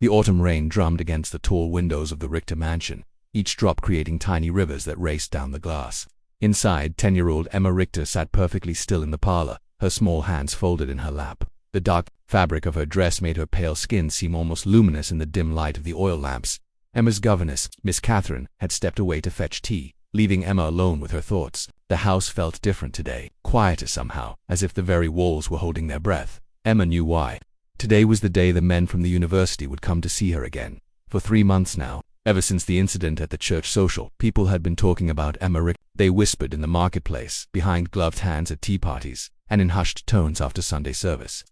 The autumn rain drummed against the tall windows of the Richter mansion, each drop creating tiny rivers that raced down the glass. Inside, 10-year-old Emma Richter sat perfectly still in the parlor, her small hands folded in her lap. The dark fabric of her dress made her pale skin seem almost luminous in the dim light of the oil lamps. Emma's governess, Miss Catherine, had stepped away to fetch tea, leaving Emma alone with her thoughts. The house felt different today, quieter somehow, as if the very walls were holding their breath. Emma knew why. Today was the day the men from the university would come to see her again. For 3 months now, ever since the incident at the church social, people had been talking about Emma Richter. They whispered in the marketplace, behind gloved hands at tea parties, and in hushed tones after Sunday service.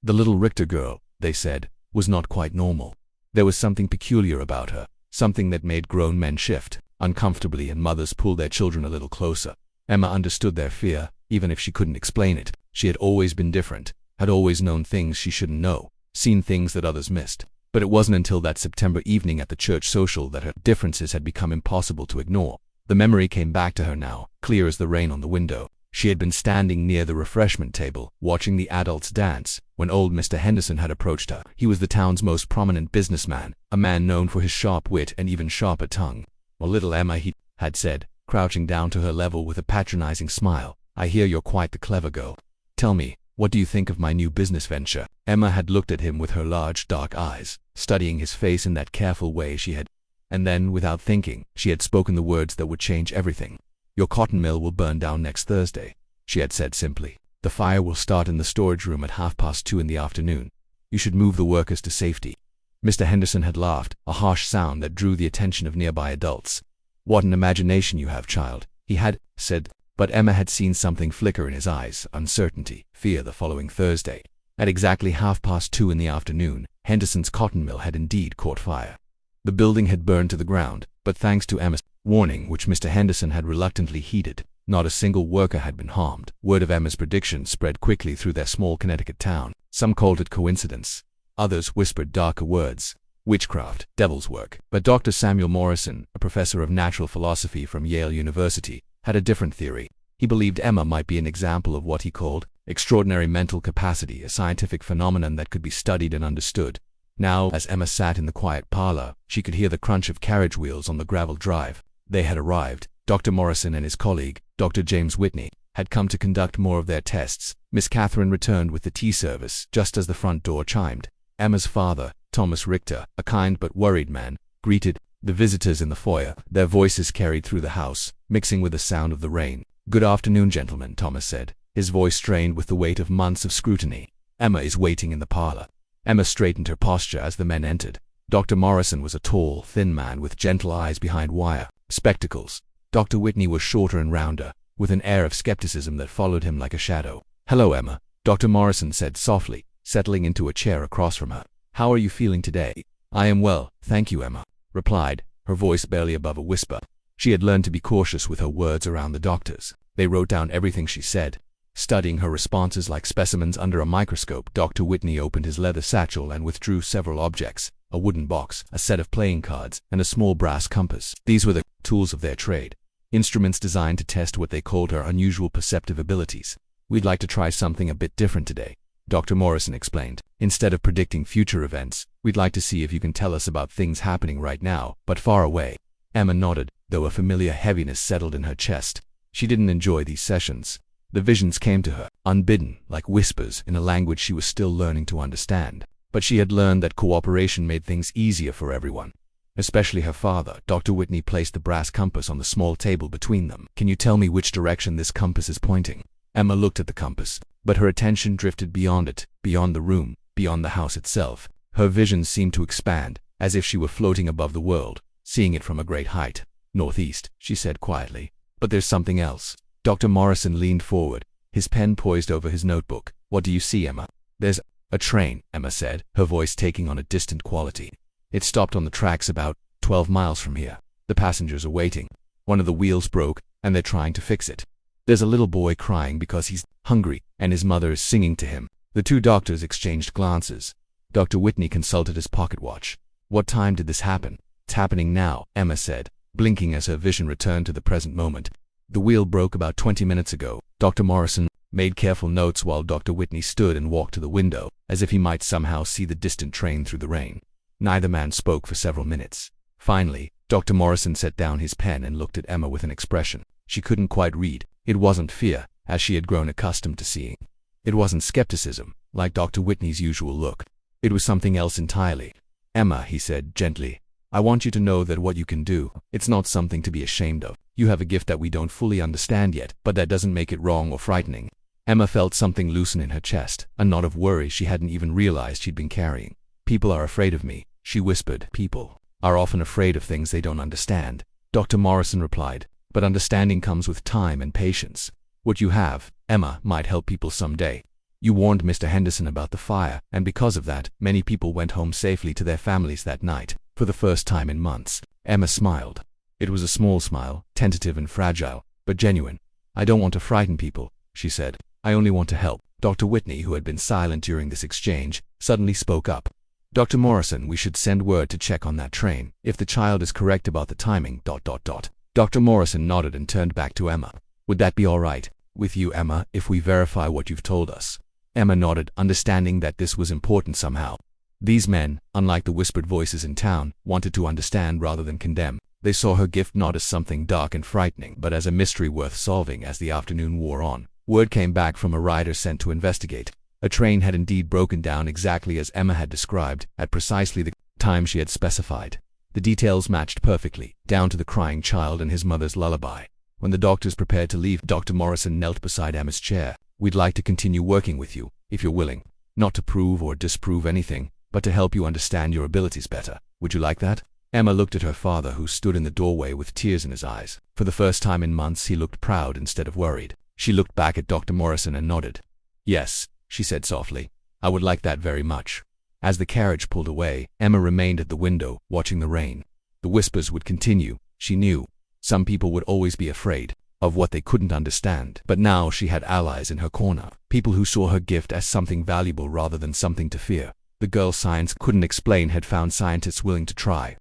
The little Richter girl, they said, was not quite normal. There was something peculiar about her, something that made grown men shift uncomfortably and mothers pull their children a little closer. Emma understood their fear, even if she couldn't explain it. She had always been different, had always known things she shouldn't know, seen things that others missed. But it wasn't until that September evening at the church social that her differences had become impossible to ignore. The memory came back to her now, clear as the rain on the window. She had been standing near the refreshment table, watching the adults dance, when old Mr. Henderson had approached her. He was the town's most prominent businessman, a man known for his sharp wit and even sharper tongue. "Well, little Emma," he had said, crouching down to her level with a patronizing smile, "I hear you're quite the clever girl. Tell me, what do you think of my new business venture?" Emma had looked at him with her large dark eyes, studying his face in that careful way she had. And then, without thinking, she had spoken the words that would change everything. "Your cotton mill will burn down next Thursday," she had said simply. "The fire will start in the storage room at 2:30 in the afternoon. You should move the workers to safety." Mr. Henderson had laughed, a harsh sound that drew the attention of nearby adults. "What an imagination you have, child," he had said. But Emma had seen something flicker in his eyes, uncertainty, fear. The following Thursday, at exactly 2:30 in the afternoon, Henderson's cotton mill had indeed caught fire. The building had burned to the ground, but thanks to Emma's warning, which Mr. Henderson had reluctantly heeded, not a single worker had been harmed. Word of Emma's prediction spread quickly through their small Connecticut town. Some called it coincidence. Others whispered darker words: witchcraft, devil's work. But Dr. Samuel Morrison, a professor of natural philosophy from Yale University, had a different theory. He believed Emma might be an example of what he called extraordinary mental capacity, a scientific phenomenon that could be studied and understood. Now, as Emma sat in the quiet parlor, she could hear the crunch of carriage wheels on the gravel drive. They had arrived. Dr. Morrison and his colleague, Dr. James Whitney, had come to conduct more of their tests. Miss Catherine returned with the tea service just as the front door chimed. Emma's father, Thomas Richter, a kind but worried man, greeted the visitors in the foyer. Their voices carried through the house, mixing with the sound of the rain. "Good afternoon, gentlemen," Thomas said, his voice strained with the weight of months of scrutiny. "Emma is waiting in the parlor." Emma straightened her posture as the men entered. Dr. Morrison was a tall, thin man with gentle eyes behind wire spectacles. Dr. Whitney was shorter and rounder, with an air of skepticism that followed him like a shadow. "Hello, Emma," Dr. Morrison said softly, settling into a chair across from her. "How are you feeling today?" "I am well, thank you," Emma replied, her voice barely above a whisper. She had learned to be cautious with her words around the doctors. They wrote down everything she said, studying her responses like specimens under a microscope. Dr. Whitney opened his leather satchel and withdrew several objects: a wooden box, a set of playing cards, and a small brass compass. These were the tools of their trade, instruments designed to test what they called her unusual perceptive abilities. "We'd like to try something a bit different today," Dr. Morrison explained. "Instead of predicting future events, we'd like to see if you can tell us about things happening right now, but far away." Emma nodded, though a familiar heaviness settled in her chest. She didn't enjoy these sessions. The visions came to her, unbidden, like whispers, in a language she was still learning to understand. But she had learned that cooperation made things easier for everyone, especially her father. Dr. Whitney placed the brass compass on the small table between them. "Can you tell me which direction this compass is pointing?" Emma looked at the compass, but her attention drifted beyond it, beyond the room, beyond the house itself. Her vision seemed to expand, as if she were floating above the world, seeing it from a great height. "Northeast," she said quietly. "But there's something else." Dr. Morrison leaned forward, his pen poised over his notebook. "What do you see, Emma?" "There's a train," Emma said, her voice taking on a distant quality. "It stopped on the tracks about 12 miles from here. The passengers are waiting. One of the wheels broke, and they're trying to fix it. There's a little boy crying because he's hungry, and his mother is singing to him." The two doctors exchanged glances. Dr. Whitney consulted his pocket watch. "What time did this happen?" "It's happening now," Emma said, blinking as her vision returned to the present moment. "The wheel broke about 20 minutes ago." Dr. Morrison made careful notes while Dr. Whitney stood and walked to the window, as if he might somehow see the distant train through the rain. Neither man spoke for several minutes. Finally, Dr. Morrison set down his pen and looked at Emma with an expression she couldn't quite read. It wasn't fear, as she had grown accustomed to seeing. It wasn't skepticism, like Dr. Whitney's usual look. It was something else entirely. "Emma," he said gently, "I want you to know that what you can do, it's not something to be ashamed of. You have a gift that we don't fully understand yet, but that doesn't make it wrong or frightening." Emma felt something loosen in her chest, a knot of worry she hadn't even realized she'd been carrying. "People are afraid of me," she whispered. "People are often afraid of things they don't understand," Dr. Morrison replied, "but understanding comes with time and patience. What you have, Emma, might help people someday. You warned Mr. Henderson about the fire, and because of that, many people went home safely to their families that night, for the first time in months." Emma smiled. It was a small smile, tentative and fragile, but genuine. "I don't want to frighten people," she said. "I only want to help." Dr. Whitney, who had been silent during this exchange, suddenly spoke up. "Dr. Morrison, we should send word to check on that train, if the child is correct about the timing, ... Dr. Morrison nodded and turned back to Emma. "Would that be all right with you, Emma, if we verify what you've told us?" Emma nodded, understanding that this was important somehow. These men, unlike the whispered voices in town, wanted to understand rather than condemn. They saw her gift not as something dark and frightening, but as a mystery worth solving. As the afternoon wore on, word came back from a rider sent to investigate. A train had indeed broken down exactly as Emma had described, at precisely the time she had specified. The details matched perfectly, down to the crying child and his mother's lullaby. When the doctors prepared to leave, Dr. Morrison knelt beside Emma's chair. "We'd like to continue working with you, if you're willing. Not to prove or disprove anything, but to help you understand your abilities better. Would you like that?" Emma looked at her father, who stood in the doorway with tears in his eyes. For the first time in months, he looked proud instead of worried. She looked back at Dr. Morrison and nodded. "Yes," she said softly. "I would like that very much." As the carriage pulled away, Emma remained at the window, watching the rain. The whispers would continue, she knew. Some people would always be afraid of what they couldn't understand, but now she had allies in her corner, people who saw her gift as something valuable rather than something to fear. The girl science couldn't explain had found scientists willing to try.